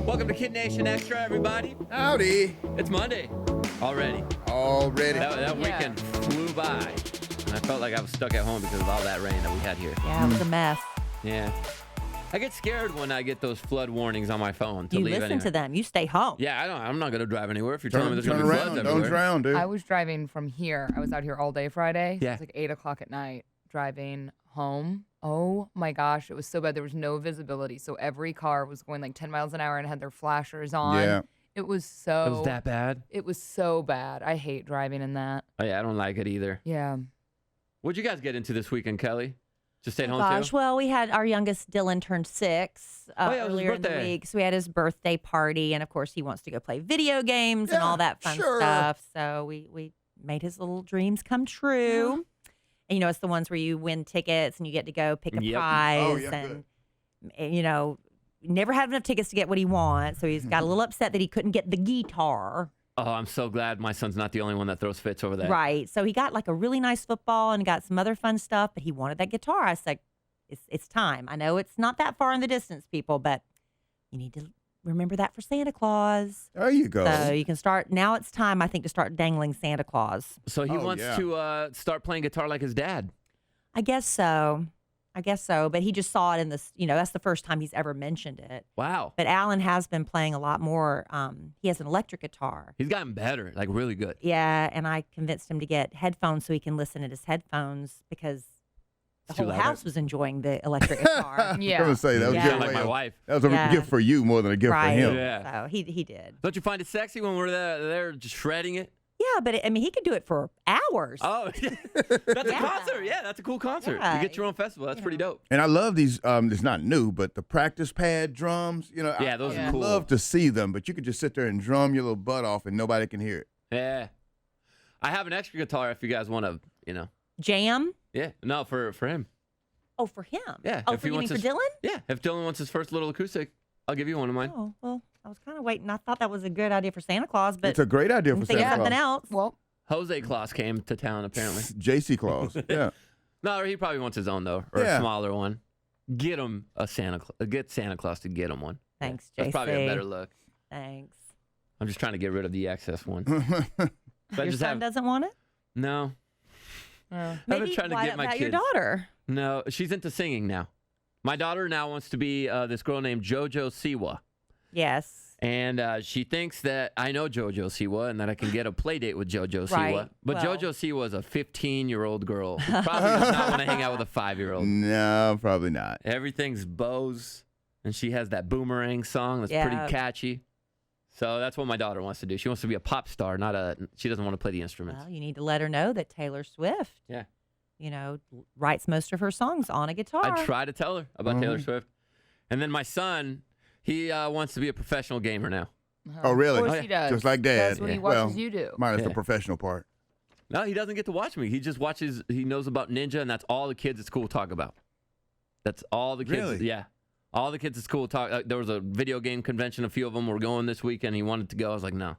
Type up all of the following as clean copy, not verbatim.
Welcome to KiddNation Extra, everybody. Howdy. It's Monday already. That weekend flew by. And I felt like I was stuck at home because of all that rain that we had here. Yeah, it was a mess. Yeah. I get scared when I get those flood warnings on my phone to You leave listen anyway. to them. You stay home. Yeah, I'm not going to drive anywhere if you're telling me there's going Turn to be floods around. everywhere. Don't drown, dude. I was driving from here. I was out here all day Friday. Yeah. It was like 8 o'clock at night driving home. Oh my gosh, it was so bad. There was no visibility. So every car was going like 10 miles an hour and had their flashers on. Yeah. It was It was that bad? It was so bad. I hate driving in that. Oh, yeah, I don't like it either. Yeah. What'd you guys get into this weekend, Kelly? Just stayed home Gosh, too? well, we had our youngest Dylan turned 6 Oh, yeah, it was his earlier in the birthday. week. So we had his birthday party. And of course, he wants to go play video games and Yeah, all that fun sure. stuff. So we made his little dreams come true. And, you know, it's the ones where you win tickets and you get to go pick a Yep. prize. Oh, yeah, and, you know, never had enough tickets to get what he wants. So he's got a little upset that he couldn't get the guitar. Oh, I'm so glad my son's not the only one that throws fits over that. Right. So he got like a really nice football and got some other fun stuff, but he wanted that guitar. I said, it's time. I know it's not that far in the distance, people, but you need to remember that for Santa Claus. There you go. So you can start. Now it's time, I think, to start dangling Santa Claus. So he Oh, wants yeah. to start playing guitar like his dad. I guess so. But he just saw it in this, you know, that's the first time he's ever mentioned it. Wow. But Alan has been playing a lot more. He has an electric guitar. He's gotten better, like really good. Yeah. And I convinced him to get headphones so he can listen at his headphones because the It's too whole loud. house was enjoying the electric guitar. I was Yeah. going to say, that was, Yeah. your Kinda like way my of- wife. that was a Yeah. gift for you more than a gift right. for him. Yeah. So he did. Don't you find it sexy when we're there just shredding it? Yeah, but I mean, he could do it for hours. Oh, that's a Yeah. concert. Yeah, that's a cool concert. Yeah. You get your own festival. That's pretty dope. And I love these, it's not new, but the practice pad drums, you know. Yeah, those are I cool. love to see them, but you could just sit there and drum your little butt off and nobody can hear it. Yeah. I have an extra guitar if you guys want to, Jam? Yeah. No, for him. Oh, for him. Yeah. Oh, if for he you mean wants for his, Dylan? Yeah. If Dylan wants his first little acoustic, I'll give you one of mine. Oh, well, I was kind of waiting. I thought that was a good idea for Santa Claus, but It's a great idea for think Santa of something Claus. else. Well, Jose Claus came to town, apparently. JC Claus. Yeah. No, he probably wants his own, though, or Yeah. a smaller one. Get him a get Santa Claus to get him one. Thanks, That's probably a JC. better look. Thanks. I'm just trying to get rid of the excess one. So I Your just son have- doesn't want it? No. Maybe been trying to why get my about your kids. daughter? No, she's into singing now. My daughter now wants to be this girl named JoJo Siwa. Yes. And she thinks that I know JoJo Siwa and that I can get a play date with JoJo Siwa. Right. But Well. JoJo Siwa is a 15-year-old girl who probably does not want to hang out with a 5-year-old. No, probably not. Everything's bows, and she has that boomerang song that's Yeah. pretty catchy. So that's what my daughter wants to do. She wants to be a pop star, she doesn't want to play the instruments. Well, you need to let her know that Taylor Swift, Yeah. you know, writes most of her songs on a guitar. I try to tell her about Taylor Swift. And then my son, he wants to be a professional gamer now. Oh, really? Of course Oh, yeah. he does. Just like Dad. That's what he Yeah. watches Well, you do. Minus the Yeah. professional part. No, he doesn't get to watch me. He just watches. He knows about Ninja, and that's all the kids at school talk about. That's all the kids. Really? Yeah, all the kids at school talk. There was a video game convention. A few of them were going this weekend. He wanted to go. I was like, no,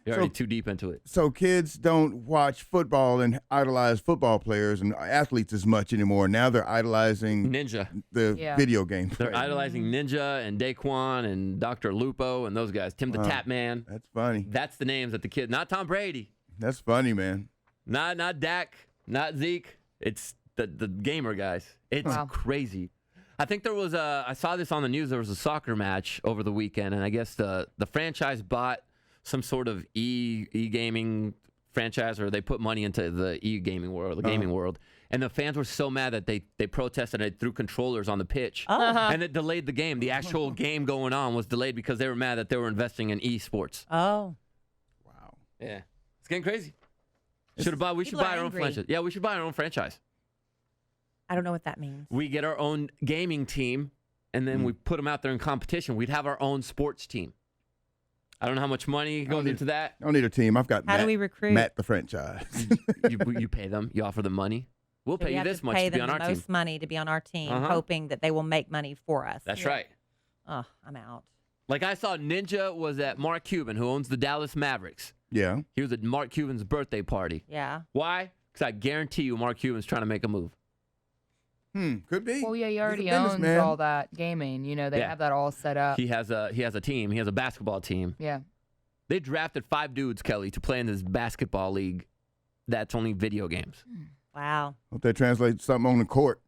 you're already too deep into it. So kids don't watch football and idolize football players and athletes as much anymore. Now they're idolizing Ninja. the Yeah. video game. They're players. idolizing Ninja and Daquan and Dr. Lupo and those guys. Tim the Wow. Tap Man. That's funny. That's the names that the kids. Not Tom Brady. That's funny, man. Not Dak. Not Zeke. It's the gamer guys. It's Wow. crazy. I think there was I saw this on the news. There was a soccer match over the weekend, and I guess the franchise bought some sort of e-gaming franchise, or they put money into the e-gaming world, the gaming world. And the fans were so mad that they protested and they threw controllers on the pitch. Oh. And it delayed the game. The actual game going on was delayed because they were mad that they were investing in eSports. Oh. Wow. Yeah. It's getting crazy. We should People buy are our own angry. franchise. Yeah, we should buy our own franchise. I don't know what that means. We get our own gaming team, and then we put them out there in competition. We'd have our own sports team. I don't know how much money goes into that. I don't need a team. I've got How Matt, do we recruit? Matt the franchise. You pay them. You offer them money. We'll So pay we you have this to much pay to be them on the our team. most money to be on our team, Uh-huh. hoping that they will make money for us. That's right. Oh, I'm out. Like I saw Ninja was at Mark Cuban, who owns the Dallas Mavericks. Yeah. He was at Mark Cuban's birthday party. Yeah. Why? Because I guarantee you Mark Cuban's trying to make a move. Could be. Well, yeah, he already He's a owns businessman. all that gaming. You know, they Yeah. have that all set up. He has a team. He has a basketball team. Yeah. They drafted 5 dudes, Kelly, to play in this basketball league that's only video games. Wow. Hope that translates something on the court.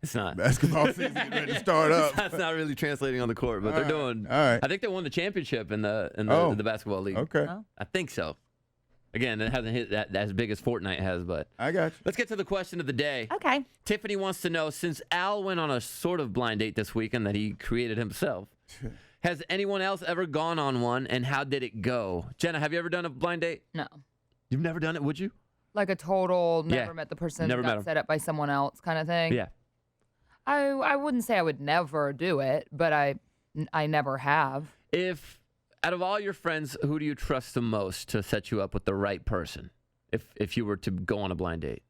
It's not. Basketball season getting ready to start up. That's not really translating on the court, but they're doing. All right. I think they won the championship in the Oh. the basketball league. Okay. Oh. I think so. Again, it hasn't hit that as big as Fortnite has, but I got you. let's get to the question of the day. Okay. Tiffany wants to know, since Al went on a sort of blind date this weekend that he created himself, has anyone else ever gone on one, and how did it go? Jenna, have you ever done a blind date? No. You've never done it, would you? Like a total Yeah. never met the person, Never met got 'em. set up by someone else kind of thing. Yeah. I wouldn't say I would never do it, but I never have. If out of all your friends, who do you trust the most to set you up with the right person? If you were to go on a blind date,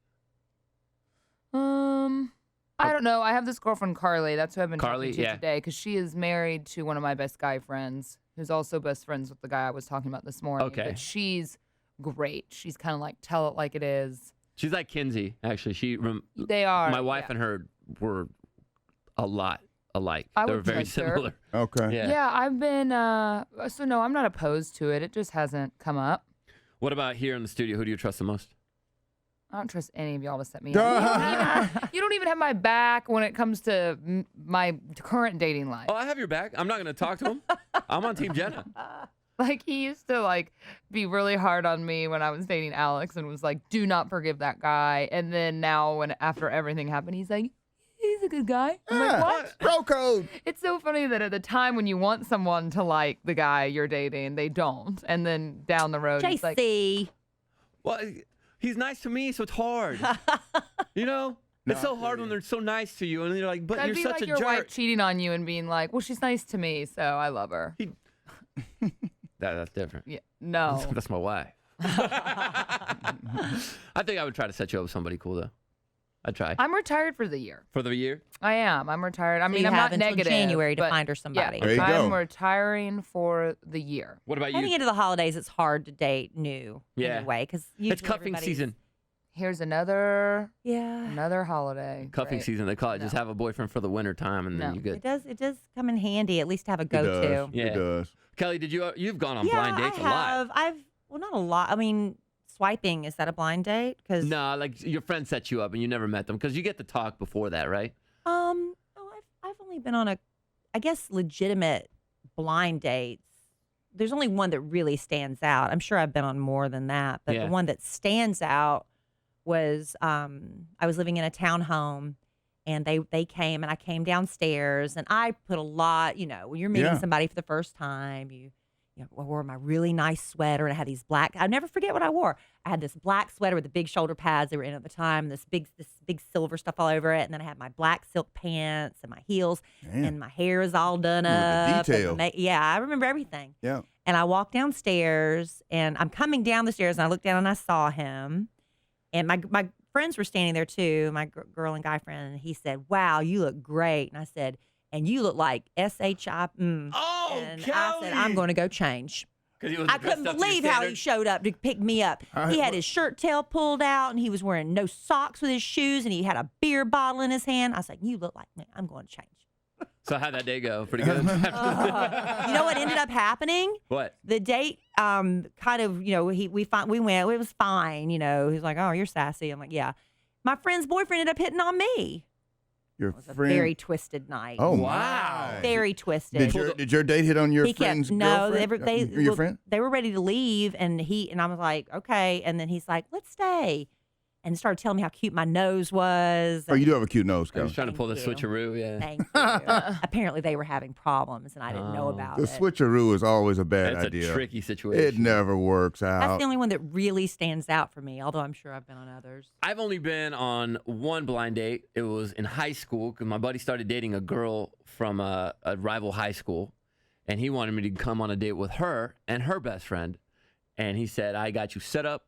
I don't know. I have this girlfriend Carly. That's who I've been Carly, talking to yeah. today because she is married to one of my best guy friends, who's also best friends with the guy I was talking about this morning. Okay. But she's great. She's kind of like tell it like it is. she's like Kinsey. Actually, They are. my wife yeah. and her were a lot alike. I They would were very trust her. similar. Okay. Yeah. Yeah, I've been. So no, I'm not opposed to it. It just hasn't come up. What about here in the studio? Who do you trust the most? I don't trust any of y'all to set me Duh. up. You don't even have my back when it comes to my current dating life. Oh, I have your back. I'm not going to talk to him. I'm on Team Jenna. Like he used to like be really hard on me when I was dating Alex and was like, "Do not forgive that guy." And then now, when after everything happened, he's like, "He's a good guy." I'm like, "What?" Bro code. It's so funny that at the time when you want someone to like the guy you're dating, they don't, and then down the road, it's like, JC. Well, he's nice to me, so it's hard. You know? It's so hard when they're so nice to you, and you're like, but that'd you're be such like a your jerk. wife cheating on you and being like, "Well, she's nice to me, so I love her." That's different. Yeah, no. That's my wife. I think I would try to set you up with somebody cool, though. I'd try. I'm retired for the year. For the year? I am. I'm retired. I So mean, you I'm have not until negative. January to but find her somebody. Yeah, There you I'm go. retiring for the year. What about Heading you? into the holidays, it's hard to date new Yeah. anyway because It's cuffing season. Here's another Yeah, holiday. Cuffing Great. season, they call it. Just No. have a boyfriend for the winter time, and then No. you good. it does come in handy at least to have a It go-to. does. Yeah. It does. Kelly, you've gone on Yeah, blind dates I a lot? have. Well, not a lot. I mean, swiping, is that a blind date? Because No, like your friend set you up and you never met them because you get to talk before that, right? I've only been on I guess legitimate blind dates. There's only one that really stands out. I'm sure I've been on more than that, but Yeah. the one that stands out was I was living in a townhome, and they came, and I came downstairs, and I put a lot. When you're meeting Yeah. somebody for the first time, I wore my really nice sweater, and I had these black. I'll never forget what I wore. I had this black sweater with the big shoulder pads they were in at the time, this big silver stuff all over it, and then I had my black silk pants and my heels, Damn. and my hair is all done Ooh, the up. and detail. yeah, I remember everything. Yeah. And I walked downstairs, and I'm coming down the stairs, and I looked down and I saw him, and my friends were standing there too, my girl and guy friend, and he said, "Wow, you look great," and I said, "And you look like SHI." Oh, And Kelly! I said, "I'm going to go change." 'Cause he was I dressed couldn't up to your believe how he standard? showed up to pick me up. He had his shirt tail pulled out, and he was wearing no socks with his shoes, and he had a beer bottle in his hand. I was like, "You look like me. I'm going to change." So how'd that day go? Pretty good? You know what ended up happening? What? The date, kind of, we went. It was fine. He's like, "Oh, you're sassy." I'm like, "Yeah." My friend's boyfriend ended up hitting on me. Your It was a friend. very twisted night. Oh Wow. my. Very twisted. Did your date hit on your He kept friend's no. girlfriend? Your friend? They were ready to leave, and I was like, "Okay," and then he's like, "Let's stay," and started telling me how cute my nose was. Oh, you do have a cute nose, I Kelly. was trying to pull the Thank you. switcheroo, yeah. Thank you. Apparently, they were having problems, and I didn't know Oh. about The it. switcheroo is always a bad That's idea. a tricky situation. It never works That's out. the only one that really stands out for me, although I'm sure I've been on others. I've only been on one blind date. It was in high school because my buddy started dating a girl from a rival high school, and he wanted me to come on a date with her and her best friend. And he said, "I got you set up.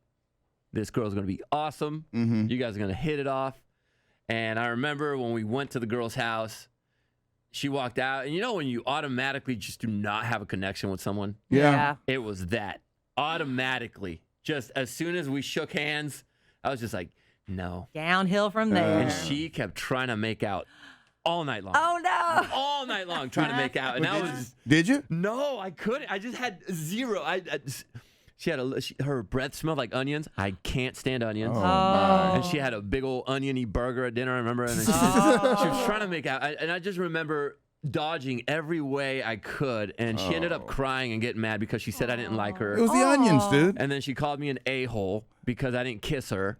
This girl's going to be awesome. Mm-hmm. You guys are going to hit it off." And I remember when we went to the girl's house, she walked out. And when you automatically just do not have a connection with someone? Yeah. It was that. Automatically. Just as soon as we shook hands, I was just like, No. Downhill from there. And she kept trying to make out all night long. Oh no! All night long trying to make out, and I was. Did you? No, I couldn't. I just had zero. She had her breath smelled like onions. I can't stand onions. Oh, my. And she had a big old oniony burger at dinner. I remember, and then she was trying to make out. And I just remember dodging every way I could, and she ended up crying and getting mad because she said I didn't like her. It was the onions, dude. And then she called me an a-hole because I didn't kiss her.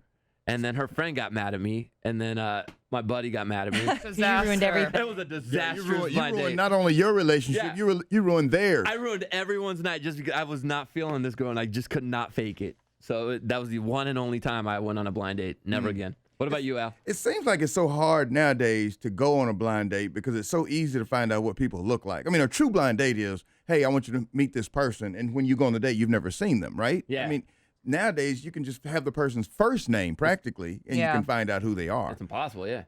And then her friend got mad at me, and then my buddy got mad at me. You ruined everything. It was a disastrous you blind ruined date. not only your relationship, Yeah. you ruined theirs. I ruined everyone's night just because I was not feeling this girl, and I just could not fake it. So that was the one and only time I went on a blind date. Never again. What about you, Al? It seems like it's so hard nowadays to go on a blind date because it's so easy to find out what people look like. I mean, a true blind date is, hey, I want you to meet this person, and when you go on the date, you've never seen them, right? Yeah. I mean, nowadays you can just have the person's first name practically, and you can find out who they are. It's impossible, yeah.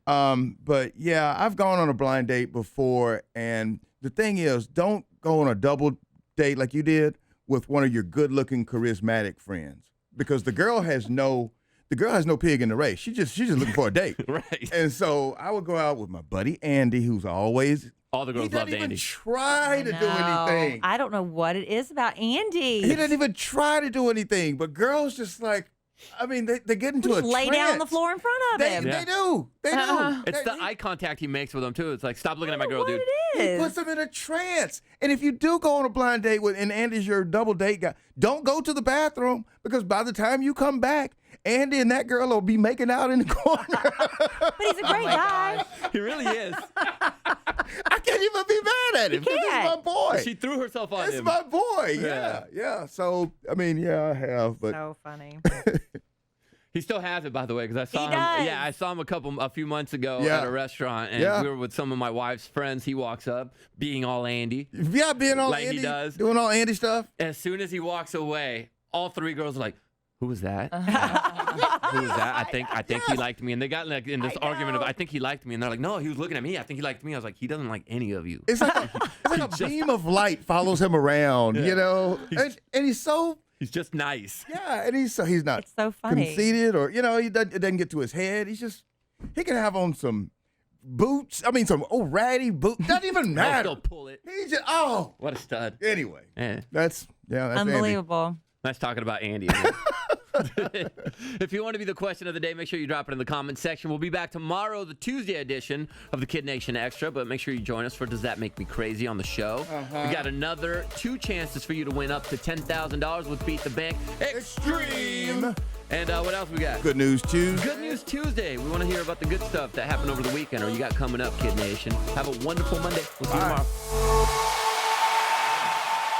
But yeah, I've gone on a blind date before, and the thing is, don't go on a double date like you did with one of your good-looking, charismatic friends, because the girl has no pig in the race. She's just looking for a date. Right. And so I would go out with my buddy Andy, who's always All the girls he loved doesn't even Andy. try to do No, anything. I don't know what it is about Andy. He doesn't even try to do anything. But girls just like, I mean, they get into Just a lay down on the trance. floor in front of him. They do. They do. It's the He- eye contact he makes with them, too. It's like, stop looking at my girl, what dude. it He is. puts them in a trance. And if you do go on a blind date with, and Andy's your double date guy, don't go to the bathroom, because by the time you come back, Andy and that girl will be making out in the corner. But he's a great guy. He really is. I can't even be mad at him. This is my can't. boy. She threw herself on It's him. my boy. Yeah. Yeah. So, I mean, yeah, I have. But So funny. He still has it, by the way, because I saw He him. does. Yeah, I saw him a few months ago Yeah. at a restaurant, and Yeah. we were with some of my wife's friends. He walks up, being all Andy. yeah, being all Like he Andy, does. doing all Andy stuff. As soon as he walks away, all three girls are like, "Who was that? Who was that? I think he liked me." And they got like in this argument of, "I think he liked me," and they're like, "No, he was looking at me. I think he liked me." I was like, "He doesn't like any of you." It's like a beam of light follows him around, you know, and he's so He's just nice. and he's not It's so funny. conceited, or it doesn't get to his head. He can have on some boots. I mean, some old ratty boots. Doesn't even I'll matter. still pull it. He just What a stud. anyway. Yeah. That's Andy. Unbelievable. Nice talking about Andy. If you want to be the question of the day, make sure you drop it in the comment section. We'll be back tomorrow, the Tuesday edition of the KiddNation Extra, but make sure you join us for Does That Make Me Crazy on the show. We got another 2 chances for you to win up to $10,000 with Beat the Bank Extreme. And what else we got? Good News Tuesday. Good News Tuesday. We want to hear about the good stuff that happened over the weekend or you got coming up, Kid Nation. Have a wonderful Monday. We'll see you tomorrow.